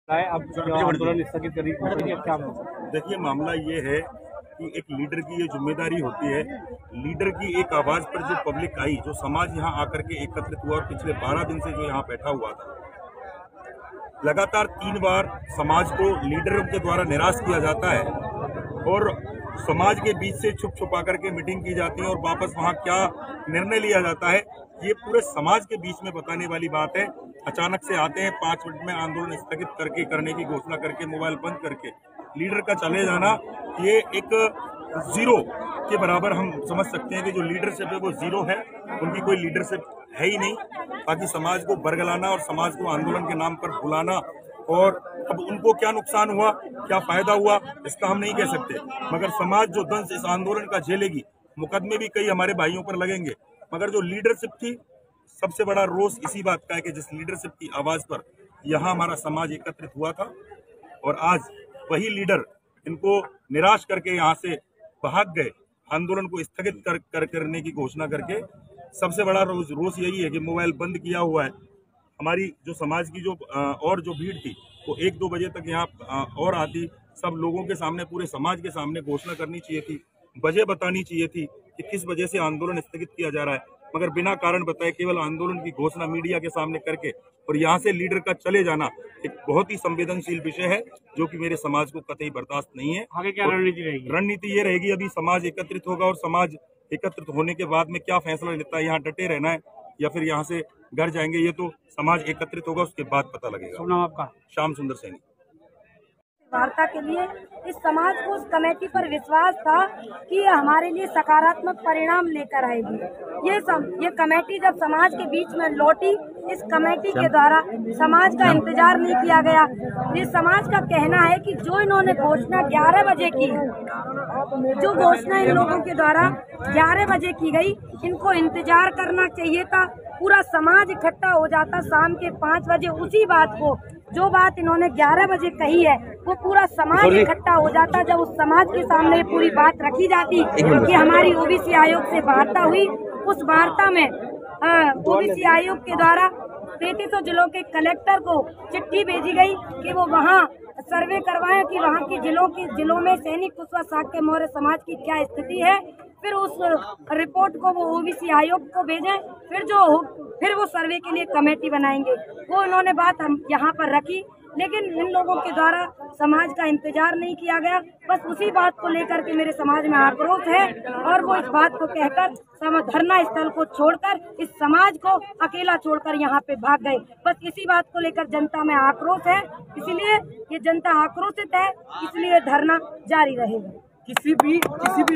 अब आंदोलन स्थगित करिए, क्या देखिए, मामला ये है कि एक लीडर की ये जिम्मेदारी होती है। लीडर की एक आवाज पर जो पब्लिक आई, जो समाज यहाँ आकर के एकत्रित हुआ और पिछले 12 दिन से जो यहाँ बैठा हुआ था, लगातार 3 बार समाज को लीडरों के द्वारा निराश किया जाता है और समाज के बीच से छुप छुपा करके मीटिंग की जाती है और वापस वहाँ क्या निर्णय लिया जाता है, ये पूरे समाज के बीच में बताने वाली बात है। अचानक से आते हैं, 5 मिनट में आंदोलन स्थगित करने की घोषणा करके, मोबाइल बंद करके लीडर का चले जाना, ये एक जीरो के बराबर हम समझ सकते हैं कि जो लीडरशिप है वो जीरो है। उनकी कोई लीडरशिप है ही नहीं। बाकी समाज को बरगलाना और समाज को आंदोलन के नाम पर बुलाना, और अब उनको क्या नुकसान हुआ, क्या फायदा हुआ, इसका हम नहीं कह सकते। मगर समाज जो दंश इस आंदोलन का झेलेगी, मुकदमे भी कई हमारे भाइयों पर लगेंगे। मगर जो लीडरशिप थी, सबसे बड़ा रोष इसी बात का है कि जिस लीडरशिप की आवाज पर यहाँ हमारा समाज एकत्रित हुआ था और आज वही लीडर इनको निराश करके यहाँ से भाग गए, आंदोलन को स्थगित करने की घोषणा करके। सबसे बड़ा रोष यही है कि मोबाइल बंद किया हुआ है। हमारी जो समाज की जो और जो भीड़ थी वो 1-2 बजे तक यहाँ और आती, सब लोगों के सामने, पूरे समाज के सामने घोषणा करनी चाहिए थी, वजह बतानी चाहिए थी कि किस वजह से आंदोलन स्थगित किया जा रहा है। मगर बिना कारण बताए केवल आंदोलन की घोषणा मीडिया के सामने करके और यहाँ से लीडर का चले जाना एक बहुत ही संवेदनशील विषय है, जो कि मेरे समाज को कतई बर्दाश्त नहीं है। आगे क्या रणनीति रहेगी? रणनीति ये रहेगी, अभी समाज एकत्रित होगा और समाज एकत्रित होने के बाद में क्या फैसला लेता है, यहाँ डटे रहना है या फिर यहाँ से घर जाएंगे, ये तो समाज एकत्रित होगा उसके बाद पता लगेगा। नाम आपका? श्याम सुंदर सैनी। वार्ता के लिए इस समाज को उस कमेटी पर विश्वास था कि ये हमारे लिए सकारात्मक परिणाम लेकर आएगी। ये कमेटी जब समाज के बीच में लौटी, इस कमेटी के द्वारा समाज का इंतजार नहीं किया गया। ये समाज का कहना है कि जो इन्होंने घोषणा 11 बजे की, जो घोषणा इन लोगों के द्वारा 11 बजे की गई, इनको इंतजार करना चाहिए था। पूरा समाज इकट्ठा हो जाता शाम के 5 बजे, उसी बात को, जो बात इन्होंने 11 बजे कही है, वो पूरा समाज इकट्ठा हो जाता। जब उस समाज के सामने पूरी बात रखी जाती कि हमारी ओबीसी आयोग से वार्ता हुई, उस वार्ता में ओबीसी आयोग के द्वारा 3300 जिलों के कलेक्टर को चिट्ठी भेजी गई कि वो वहाँ सर्वे करवाएं कि वहाँ की जिलों में सैनिक कुशवाहा शाक्य मौर्य समाज की क्या स्थिति है। फिर उस रिपोर्ट को वो ओबीसी आयोग को भेजें, फिर वो सर्वे के लिए कमेटी बनाएंगे। वो इन्होंने बात हम यहाँ पर रखी, लेकिन इन लोगों के द्वारा समाज का इंतजार नहीं किया गया। बस उसी बात को लेकर के मेरे समाज में आक्रोश है और वो इस बात को कहकर धरना स्थल को छोड़कर, इस समाज को अकेला छोड़कर यहाँ पे भाग गए। बस इसी बात को लेकर जनता में आक्रोश है, इसीलिए ये जनता आक्रोशित है, इसलिए धरना जारी रहेगा। किसी भी